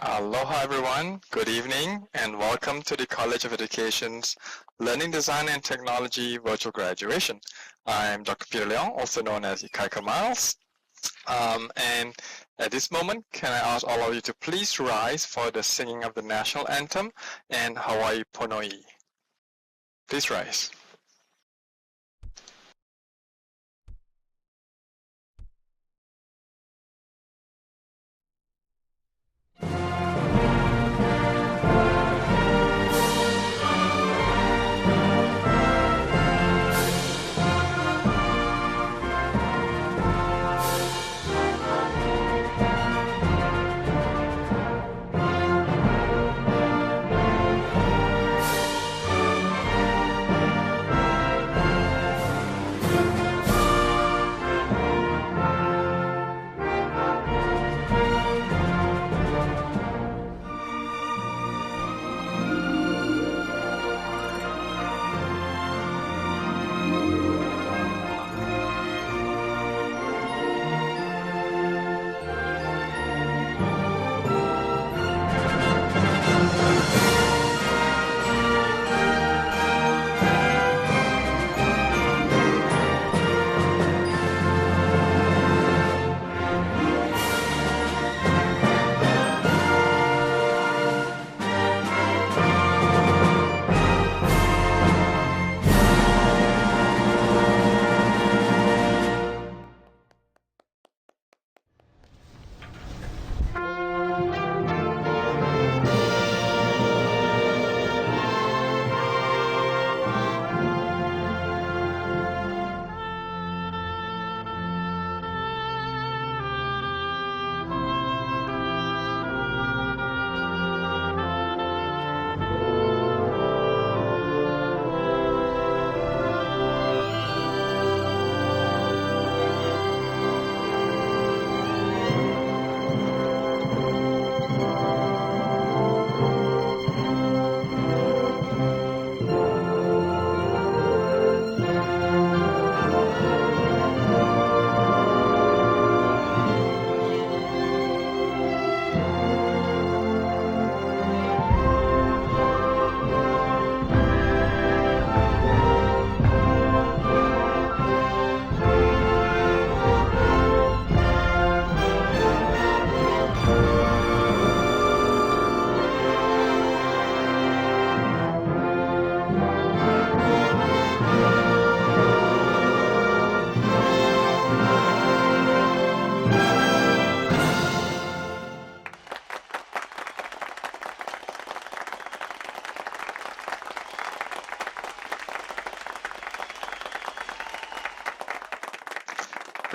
Aloha everyone, good evening and welcome to the College of Education's Learning Design and Technology Virtual Graduation. I'm Dr. Peter Leong, also known as Ikaika Miles. And at this moment, can I ask all of you to please rise for the singing of the National Anthem and Hawaii Pono'i. Please rise.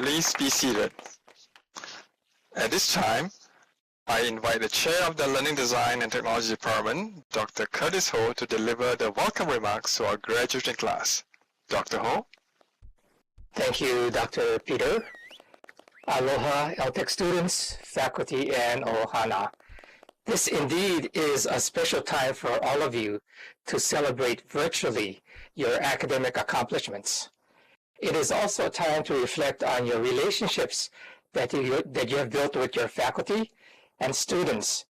Please be seated. At this time, I invite the Chair of the Learning Design and Technology Department, Dr. Curtis Ho, to deliver the welcome remarks to our graduating class. Dr. Ho? Thank you, Dr. Peter. Aloha, LTEC students, faculty, and ohana. This indeed is a special time for all of you to celebrate virtually your academic accomplishments. It is also a time to reflect on your relationships that you have built with your faculty and students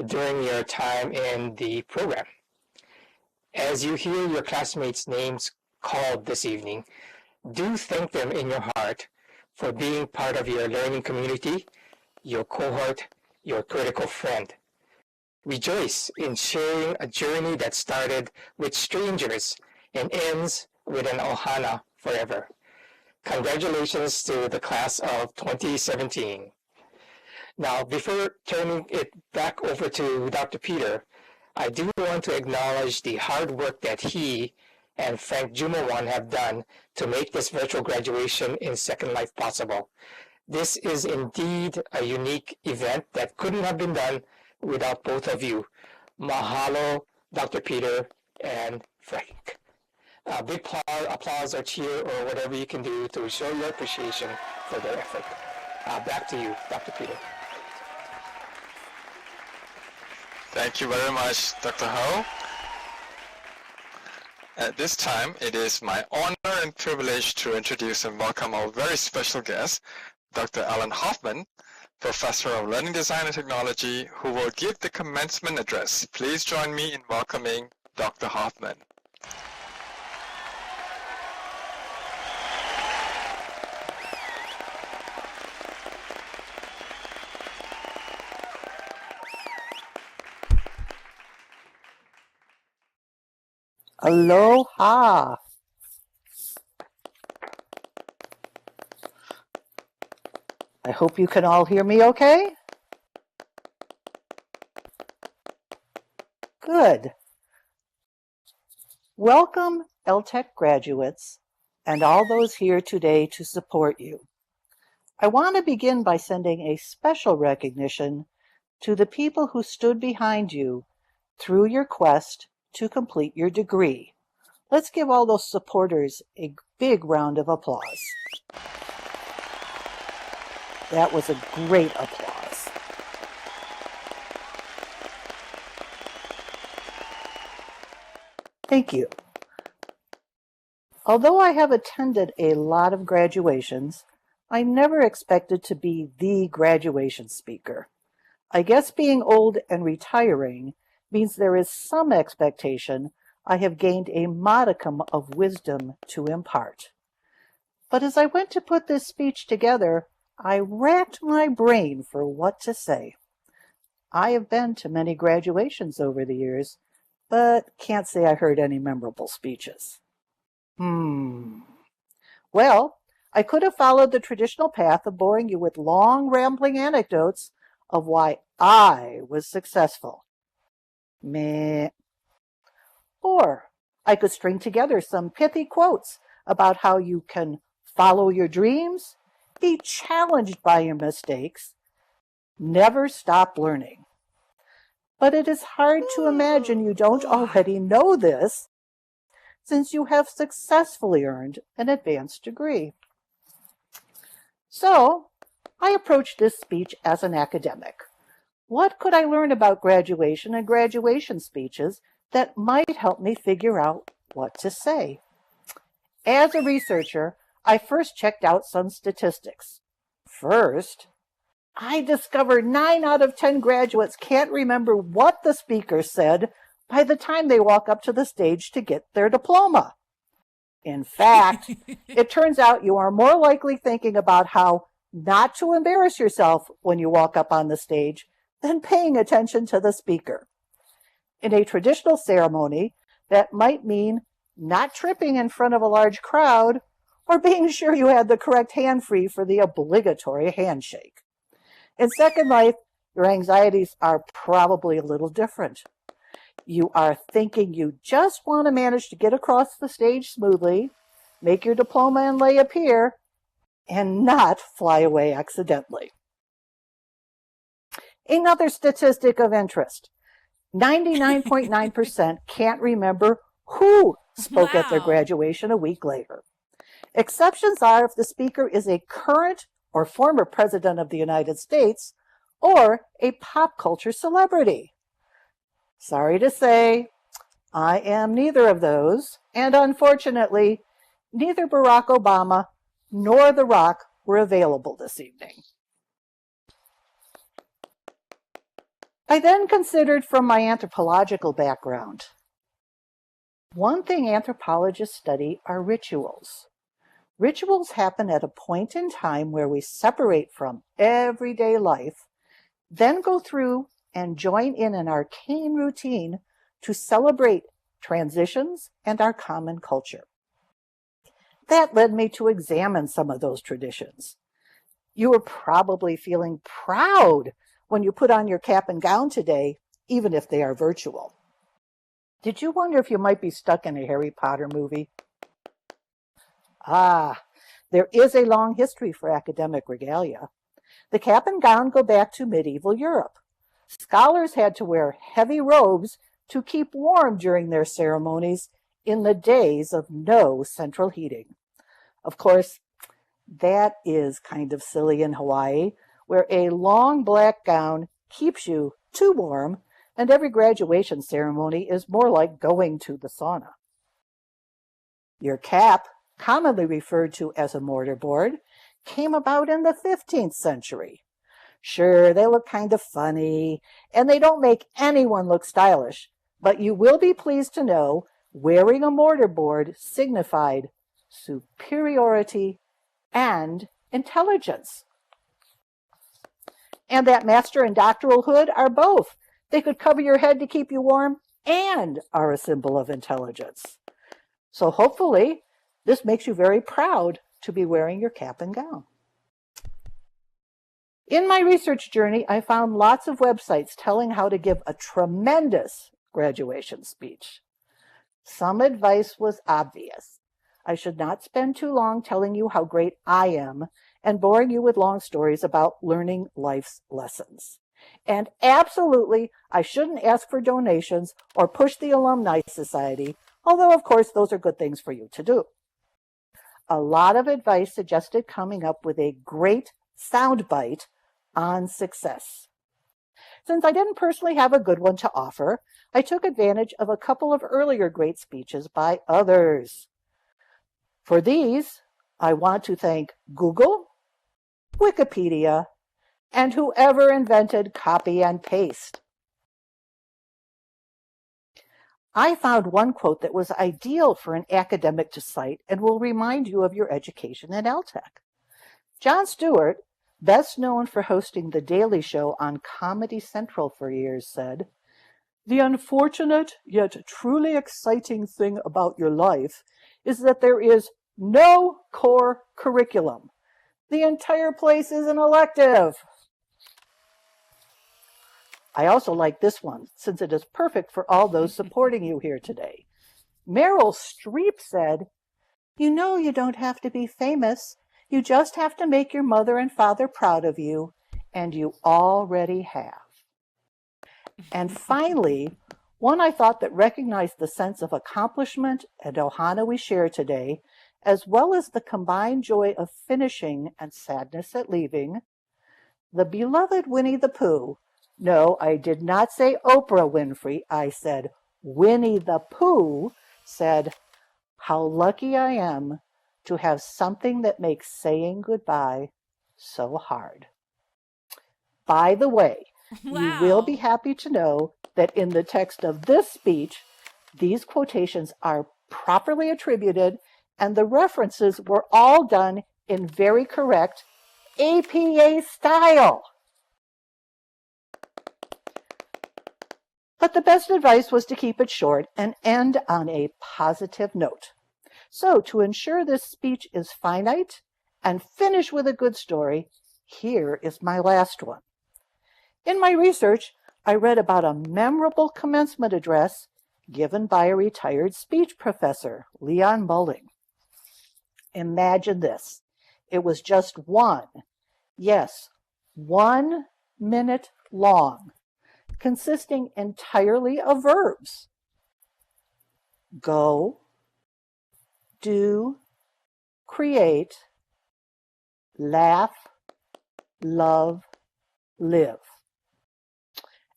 during your time in the program. As you hear your classmates' names called this evening, do thank them in your heart for being part of your learning community, your cohort, your critical friend. Rejoice in sharing a journey that started with strangers and ends with an ohana forever. Congratulations to the class of 2017. Now, before turning it back over to Dr. Peter, I do want to acknowledge the hard work that he and Frank Jumawan have done to make this virtual graduation in Second Life possible. This is indeed a unique event that couldn't have been done without both of you. Mahalo, Dr. Peter and Frank. A big applause or cheer or whatever you can do to show your appreciation for their effort. Back to you, Dr. Peter. Thank you very much, Dr. Ho. At this time, it is my honor and privilege to introduce and welcome our very special guest, Dr. Alan Hoffman, Professor of Learning Design and Technology, who will give the commencement address. Please join me in welcoming Dr. Hoffman. Aloha. I hope you can all hear me okay. Good. Welcome, LTEC graduates, and all those here today to support you. I want to begin by sending a special recognition to the people who stood behind you through your quest to complete your degree. Let's give all those supporters a big round of applause. That was a great applause. Thank you. Although I have attended a lot of graduations, I never expected to be the graduation speaker. I guess being old and retiring means there is some expectation I have gained a modicum of wisdom to impart. But as I went to put this speech together, I racked my brain for what to say. I have been to many graduations over the years, but can't say I heard any memorable speeches. Well, I could have followed the traditional path of boring you with long, rambling anecdotes of why I was successful. Meh. Or I could string together some pithy quotes about how you can follow your dreams, be challenged by your mistakes, never stop learning. But it is hard to imagine you don't already know this, since you have successfully earned an advanced degree. So, I approached this speech as an academic. What could I learn about graduation and graduation speeches that might help me figure out what to say? As a researcher, I first checked out some statistics. First, I discovered 9 out of 10 graduates can't remember what the speaker said by the time they walk up to the stage to get their diploma. In fact, it turns out you are more likely thinking about how not to embarrass yourself when you walk up on the stage than paying attention to the speaker. In a traditional ceremony, that might mean not tripping in front of a large crowd or being sure you had the correct hand free for the obligatory handshake. In Second Life, your anxieties are probably a little different. You are thinking you just want to manage to get across the stage smoothly, make your diploma inlay appear, and not fly away accidentally. Another statistic of interest. 99.9% can't remember who spoke at their graduation a week later. Exceptions are if the speaker is a current or former president of the United States or a pop culture celebrity. Sorry to say, I am neither of those, and unfortunately, neither Barack Obama nor The Rock were available this evening. I then considered from my anthropological background. One thing anthropologists study are rituals. Rituals happen at a point in time where we separate from everyday life, then go through and join in an arcane routine to celebrate transitions and our common culture. That led me to examine some of those traditions. You are probably feeling proud when you put on your cap and gown today, even if they are virtual. Did you wonder if you might be stuck in a Harry Potter movie? There is a long history for academic regalia. The cap and gown go back to medieval Europe. Scholars had to wear heavy robes to keep warm during their ceremonies in the days of no central heating. Of course, that is kind of silly in Hawaii, where a long black gown keeps you too warm, and every graduation ceremony is more like going to the sauna. Your cap, commonly referred to as a mortarboard, came about in the 15th century. Sure, they look kind of funny, and they don't make anyone look stylish, but you will be pleased to know wearing a mortarboard signified superiority and intelligence. And that master and doctoral hood are both. They could cover your head to keep you warm and are a symbol of intelligence. So hopefully, this makes you very proud to be wearing your cap and gown. In my research journey, I found lots of websites telling how to give a tremendous graduation speech. Some advice was obvious. I should not spend too long telling you how great I am and boring you with long stories about learning life's lessons. And absolutely, I shouldn't ask for donations or push the Alumni Society, although of course those are good things for you to do. A lot of advice suggested coming up with a great soundbite on success. Since I didn't personally have a good one to offer, I took advantage of a couple of earlier great speeches by others. For these, I want to thank Google, Wikipedia, and whoever invented copy and paste. I found one quote that was ideal for an academic to cite and will remind you of your education at LTEC. Jon Stewart, best known for hosting The Daily Show on Comedy Central for years, said, "The unfortunate yet truly exciting thing about your life is that there is no core curriculum. The entire place is an elective." I also like this one, since it is perfect for all those supporting you here today. Meryl Streep said, "You know you don't have to be famous. You just have to make your mother and father proud of you, and you already have." And finally, one I thought that recognized the sense of accomplishment and ohana we share today, as well as the combined joy of finishing and sadness at leaving. The beloved Winnie the Pooh. No, I did not say Oprah Winfrey. I said Winnie the Pooh said, "How lucky I am to have something that makes saying goodbye so hard." By the way, you will be happy to know that in the text of this speech, these quotations are properly attributed and the references were all done in very correct APA style. But the best advice was to keep it short and end on a positive note. So to ensure this speech is finite and finish with a good story, here is my last one. In my research, I read about a memorable commencement address given by a retired speech professor, Leon Mulling. Imagine this. It was just 1 minute long, consisting entirely of verbs. Go, do, create, laugh, love, live.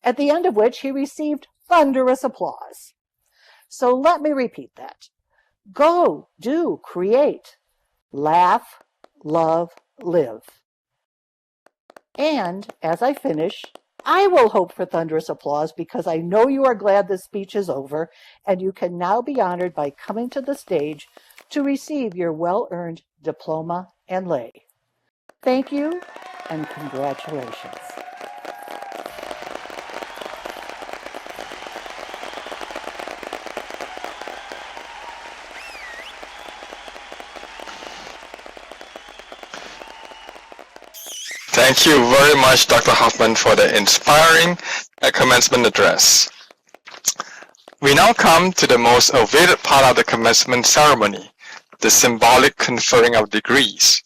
At the end of which he received thunderous applause. So let me repeat that. Go, do, create, laugh, love, live. And as I finish, I will hope for thunderous applause because I know you are glad this speech is over and you can now be honored by coming to the stage to receive your well-earned diploma and lei. Thank you and congratulations. Thank you very much, Dr. Hoffman, for the inspiring commencement address. We now come to the most awaited part of the commencement ceremony, the symbolic conferring of degrees.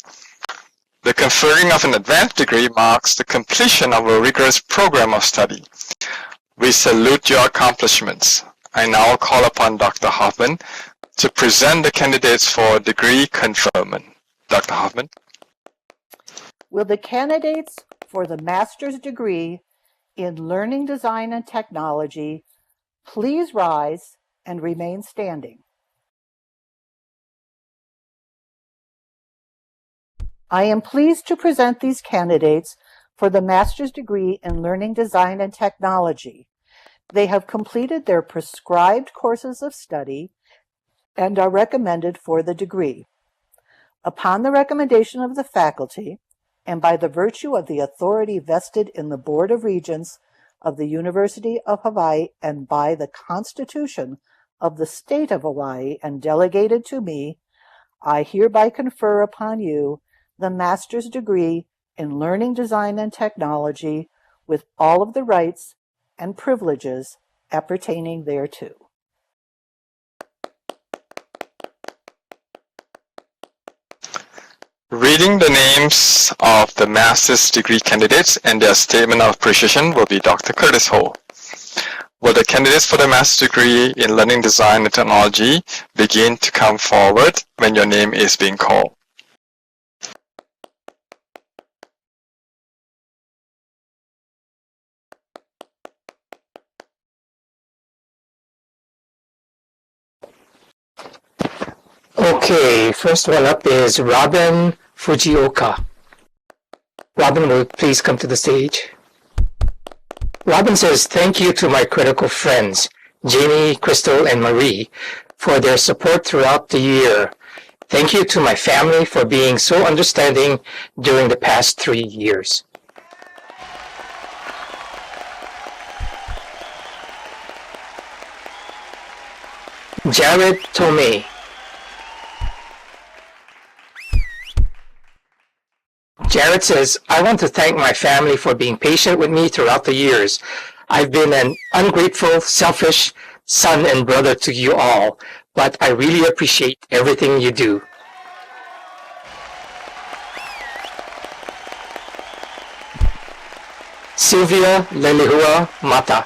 The conferring of an advanced degree marks the completion of a rigorous program of study. We salute your accomplishments. I now call upon Dr. Hoffman to present the candidates for degree conferment. Dr. Hoffman. Will the candidates for the master's degree in Learning Design and Technology please rise and remain standing? I am pleased to present these candidates for the master's degree in learning design and technology. They have completed their prescribed courses of study and are recommended for the degree. Upon the recommendation of the faculty, and by the virtue of the authority vested in the Board of Regents of the University of Hawaii and by the Constitution of the State of Hawaii and delegated to me, I hereby confer upon you the master's degree in learning design and technology with all of the rights and privileges appertaining thereto. Reading the names of the master's degree candidates and their statement of appreciation will be Dr. Curtis Ho. Will the candidates for the master's degree in learning design and technology begin to come forward when your name is being called? Okay, first one up is Robin Fujioka. Robin, will you please come to the stage? Robin says, thank you to my critical friends, Jamie, Crystal, and Marie, for their support throughout the year. Thank you to my family for being so understanding during the past 3 years. Jared Tomei. Jared says, I want to thank my family for being patient with me throughout the years. I've been an ungrateful, selfish son and brother to you all, but I really appreciate everything you do. Sylvia Lelihua Mata.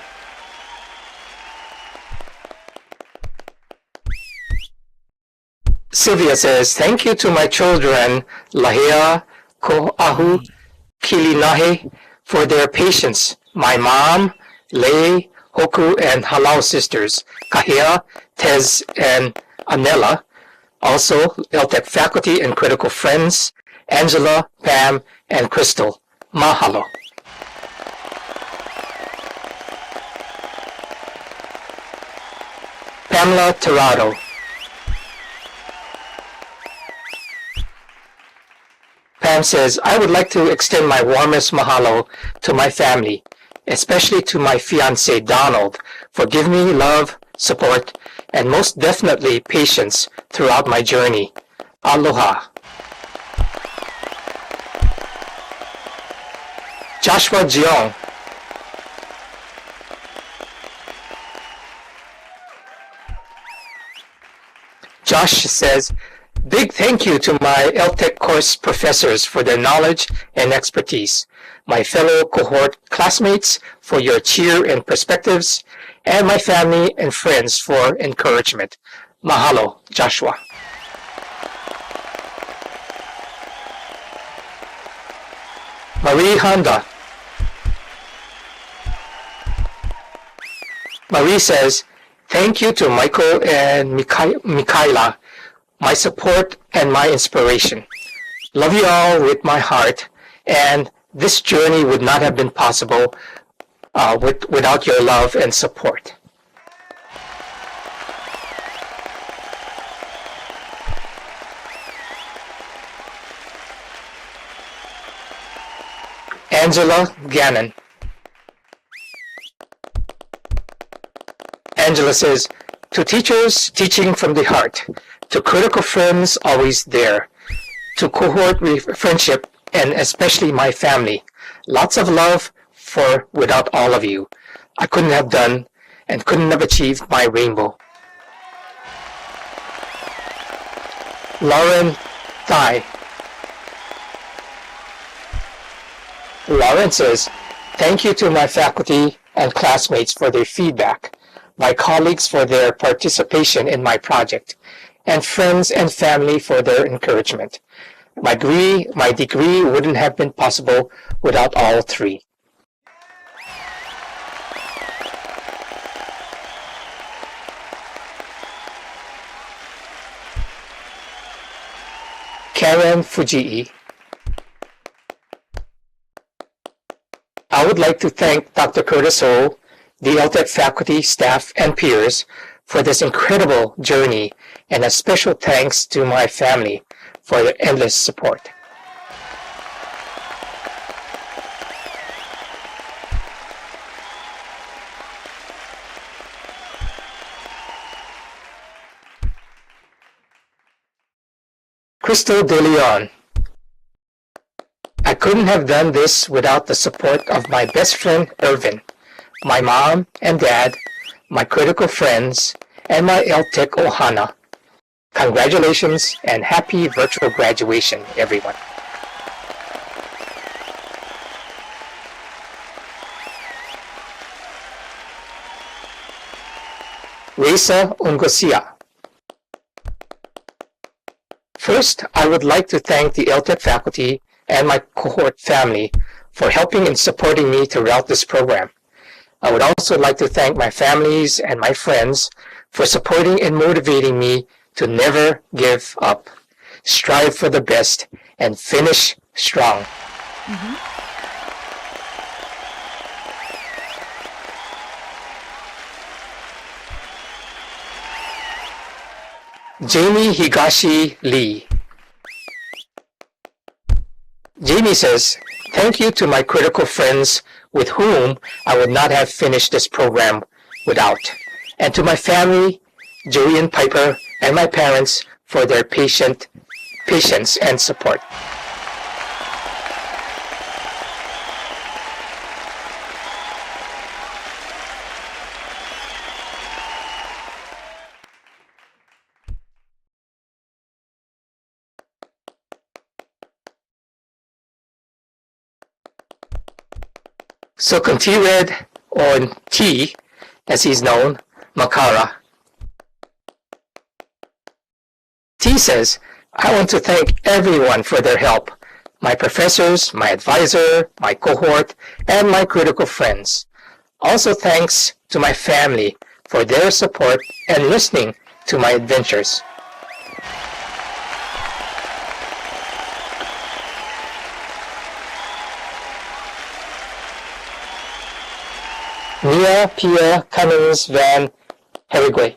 Sylvia says, thank you to my children, Lahia, Ko'ahu, Kilinahe, for their patience. My mom, Lei, Hoku, and Halau sisters, Kahia, Tez, and Anela. Also, LTEC faculty and critical friends, Angela, Pam, and Crystal. Mahalo. Pamela Tirado. Pam says, I would like to extend my warmest mahalo to my family, especially to my fiance Donald, for giving me love, support, and most definitely patience throughout my journey. Aloha. Joshua Jiong. Josh says, big thank you to my LTEC course professors for their knowledge and expertise, my fellow cohort classmates for your cheer and perspectives, and my family and friends for encouragement. Mahalo, Joshua. Marie Honda. Marie says, thank you to Michael and Mikaela, my support and my inspiration. Love you all with my heart, and this journey would not have been possible without your love and support. Angela Gannon. Angela says, to teachers teaching from the heart, to critical friends always there, to cohort friendship, and especially my family, lots of love, for without all of you, I couldn't have done and couldn't have achieved my rainbow. Lauren Thai. Lauren says, thank you to my faculty and classmates for their feedback, my colleagues for their participation in my project, and friends and family for their encouragement. My degree wouldn't have been possible without all three. Karen Fujii. I would like to thank Dr. Curtis O, the LTEC faculty, staff, and peers for this incredible journey, and a special thanks to my family for their endless support. Crystal De Leon. I couldn't have done this without the support of my best friend Irvin, my mom and dad, my critical friends, and my LTEC Ohana. Congratulations and happy virtual graduation, everyone. Reza Ungosia. First, I would like to thank the LTEC faculty and my cohort family for helping and supporting me throughout this program. I would also like to thank my families and my friends for supporting and motivating me to never give up, strive for the best, and finish strong. Jamie Higashi Lee. Jamie says, thank you to my critical friends with whom I would not have finished this program without, and to my family, Joey and Piper, and my parents for their patience and support. So Red, or T, as he's known, Makara. T says, I want to thank everyone for their help, my professors, my advisor, my cohort, and my critical friends. Also thanks to my family for their support and listening to my adventures. Mia Pia Cummings Van Herigway.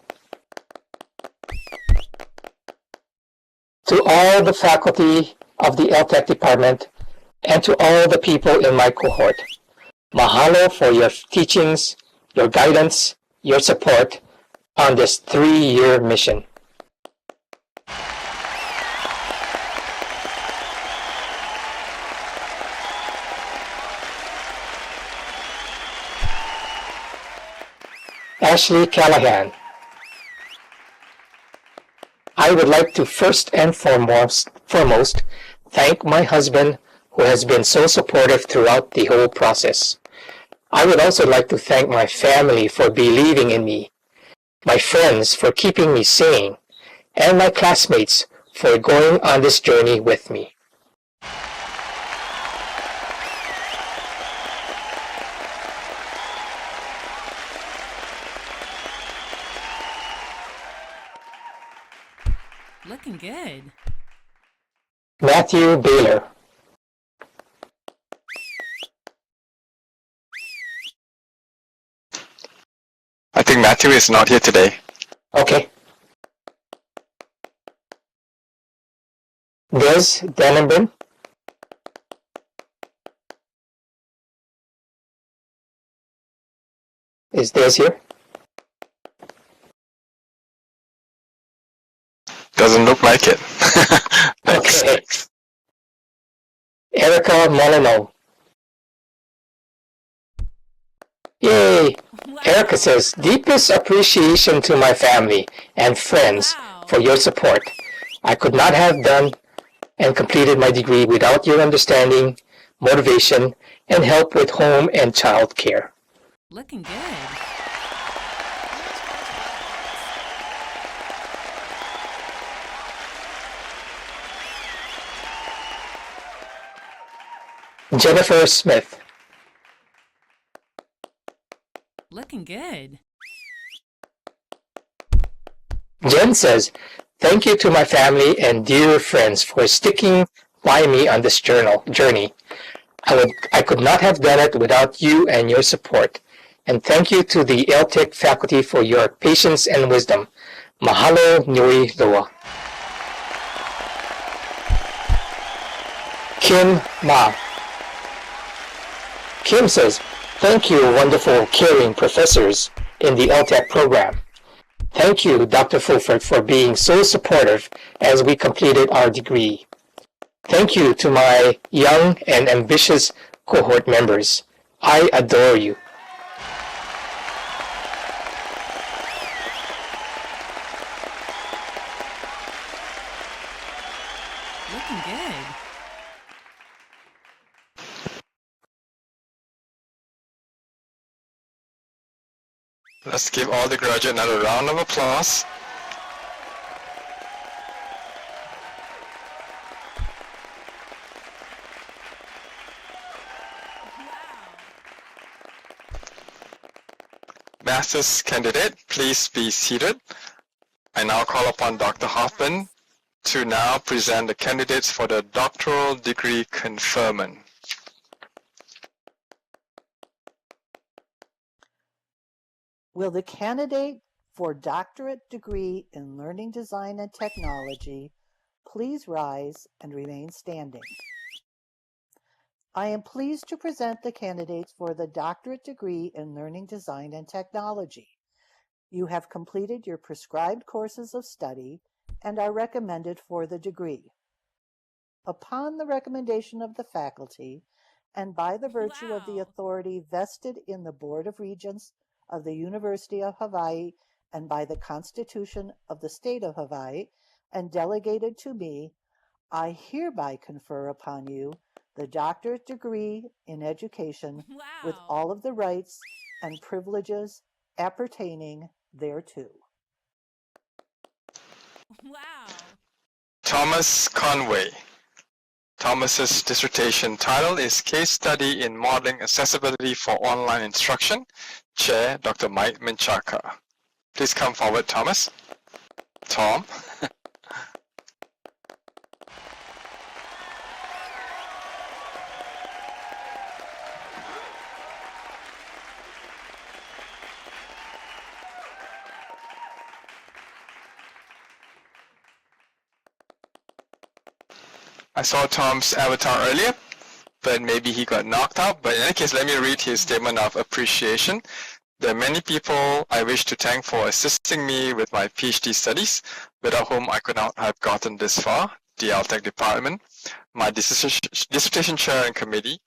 To all the faculty of the LTEC department and to all the people in my cohort, mahalo for your teachings, your guidance, your support on this 3-year mission. Ashley Callahan. I would like to first and foremost thank my husband who has been so supportive throughout the whole process. I would also like to thank my family for believing in me, my friends for keeping me sane, and my classmates for going on this journey with me. Looking good. Matthew Baylor. I think Matthew is not here today. Okay. Des Dannenben. Is Des here? Doesn't look like it. Thanks. Okay. Erica Molyneux. Yay! Wow. Erica says, deepest appreciation to my family and friends Wow. for your support. I could not have done and completed my degree without your understanding, motivation, and help with home and child care. Looking good. Jennifer Smith. Looking good. Jen says, thank you to my family and dear friends for sticking by me on this journey. I could not have done it without you and your support. And thank you to the LTEC faculty for your patience and wisdom. Mahalo nui loa. Kim Ma. Kim says, thank you, wonderful, caring professors in the LTEC program. Thank you, Dr. Fulford, for being so supportive as we completed our degree. Thank you to my young and ambitious cohort members. I adore you. Looking good. Let's give all the graduates another round of applause. Master's candidate, please be seated. I now call upon Dr. Hoffman to now present the candidates for the doctoral degree conferment. Will the candidate for doctorate degree in learning design and technology please rise and remain standing? I am pleased to present the candidates for the doctorate degree in learning design and technology. You have completed your prescribed courses of study and are recommended for the degree. Upon the recommendation of the faculty, and by the virtue of the authority vested in the Board of Regents of the University of Hawaii and by the Constitution of the State of Hawaii, and delegated to me, I hereby confer upon you the doctorate degree in education with all of the rights and privileges appertaining thereto. Thomas Conway. Thomas's dissertation title is Case Study in Modeling Accessibility for Online Instruction. Chair, Dr. Mike Menchaca. Please come forward, Thomas. Tom. I saw Tom's avatar earlier, but maybe he got knocked out. But in any case, let me read his statement of appreciation. There are many people I wish to thank for assisting me with my PhD studies, without whom I could not have gotten this far. The LTEC department, my dissertation chair and committee,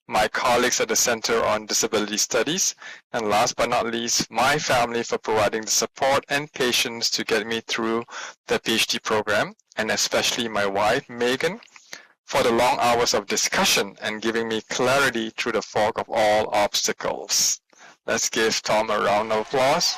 my colleagues at the Center on Disability Studies, and last but not least, my family for providing the support and patience to get me through the PhD program, and especially my wife, Megan, for the long hours of discussion and giving me clarity through the fog of all obstacles. Let's give Tom a round of applause.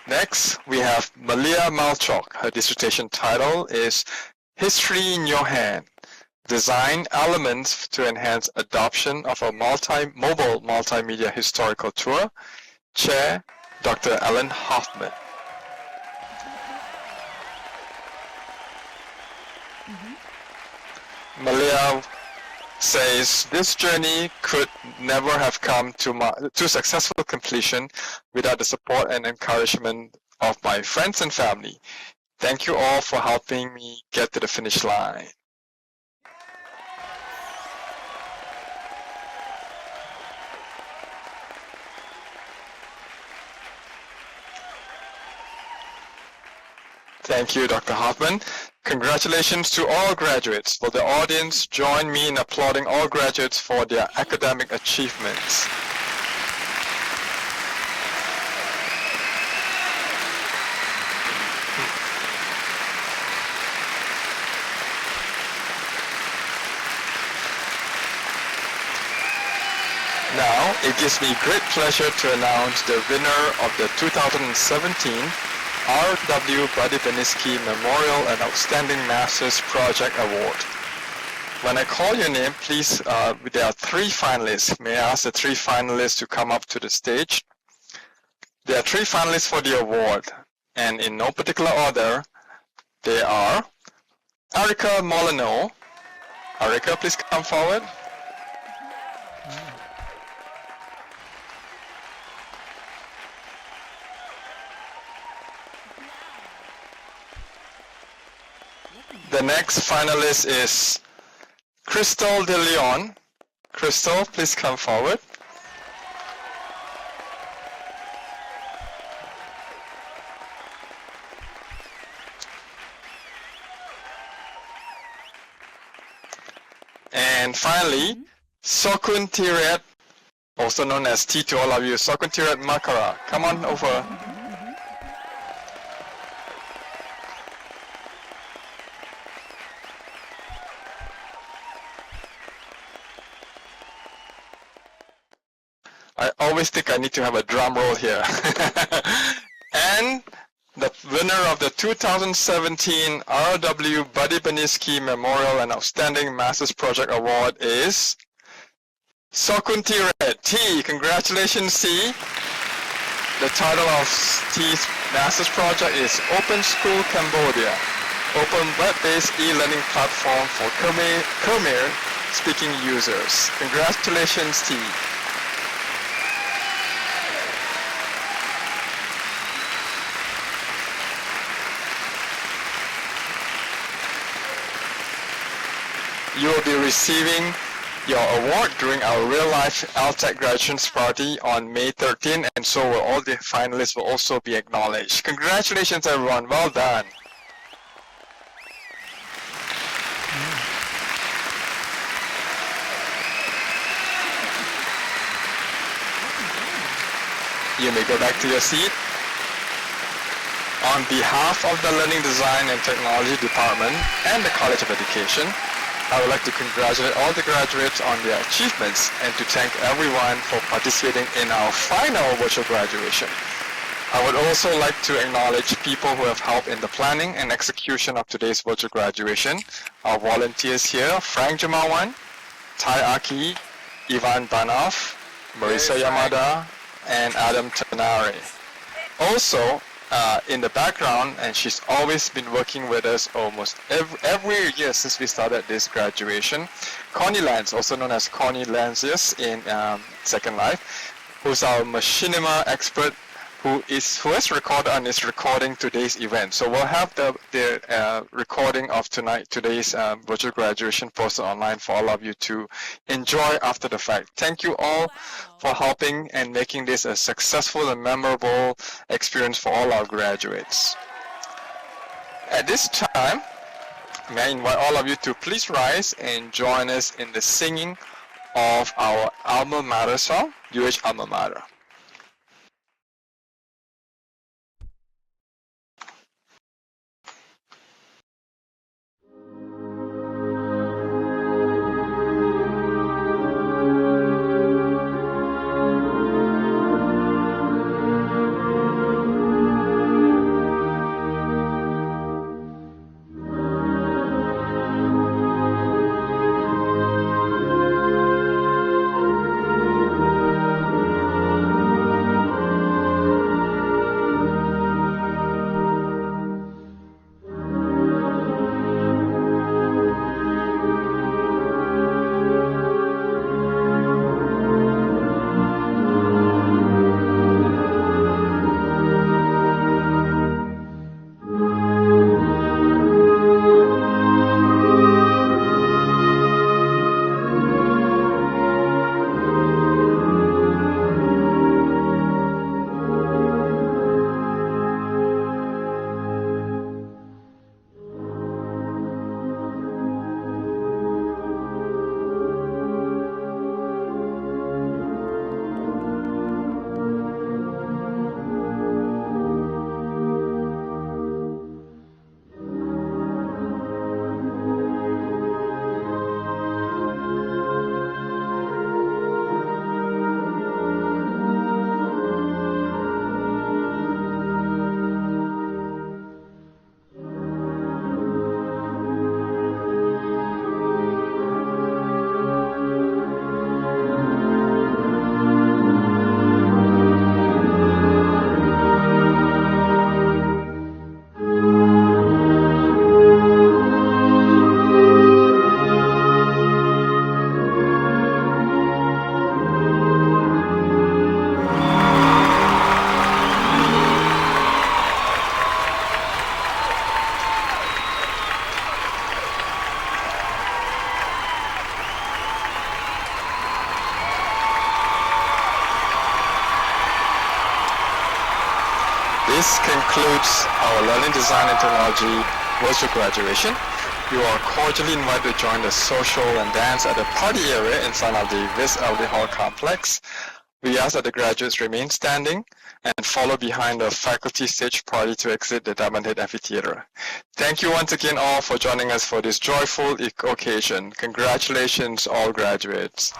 Next, we have Malia Malchok. Her dissertation title is History in Your Hand. Design elements to enhance adoption of a mobile multimedia historical tour. Chair, Dr. Ellen Hoffman. Malia says, this journey could never have come to successful completion without the support and encouragement of my friends and family. Thank you all for helping me get to the finish line. Thank you, Dr. Hoffman. Congratulations to all graduates. Will the audience join me in applauding all graduates for their academic achievements? Now, it gives me great pleasure to announce the winner of the 2017 R.W. Buddy-Beniski Memorial and Outstanding Masters Project Award. When I call your name, please, there are three finalists. May I ask the three finalists to come up to the stage? There are 3 finalists for the award, and in no particular order, they are Erica Molyneux. Erica, please come forward. The next finalist is Crystal De Leon. Crystal, please come forward. And finally, Sokun Tiret, also known as T to all of you, Sokun Tiret Makara. Come on over. I always think I need to have a drum roll here. And the winner of the 2017 RW Buddy Beniski Memorial and Outstanding Masters Project Award is Sokun Tiret. T, congratulations T. The title of T's Masters Project is Open School Cambodia, open web-based e-learning platform for Khmer speaking users. Congratulations T. You will be receiving your award during our real-life LTEC graduations party on May 13, and so will all the finalists will also be acknowledged. Congratulations, everyone. Well done. You may go back to your seat. On behalf of the Learning Design and Technology Department and the College of Education, I would like to congratulate all the graduates on their achievements and to thank everyone for participating in our final virtual graduation. I would also like to acknowledge people who have helped in the planning and execution of today's virtual graduation. Our volunteers here, Frank Jamawan, Tai Aki, Ivan Banov, Marisa Yamada, and Adam Tanare. Also, in the background, and she's always been working with us almost every year since we started this graduation, Connie Lance, also known as Connie Lancius in Second Life, who's our machinima expert who has recorded and is recording today's event. So we'll have the recording of today's virtual graduation posted online for all of you to enjoy after the fact. Thank you all for helping and making this a successful and memorable experience for all our graduates. At this time, may I invite all of you to please rise and join us in the singing of our alma mater song, UH Alma Mater. This concludes our Learning Design and Technology virtual graduation. You are cordially invited to join the social and dance at the party area inside of the Viz LD Hall complex. We ask that the graduates remain standing and follow behind the faculty stage party to exit the Diamond Head Amphitheater. Thank you once again all for joining us for this joyful occasion. Congratulations all graduates.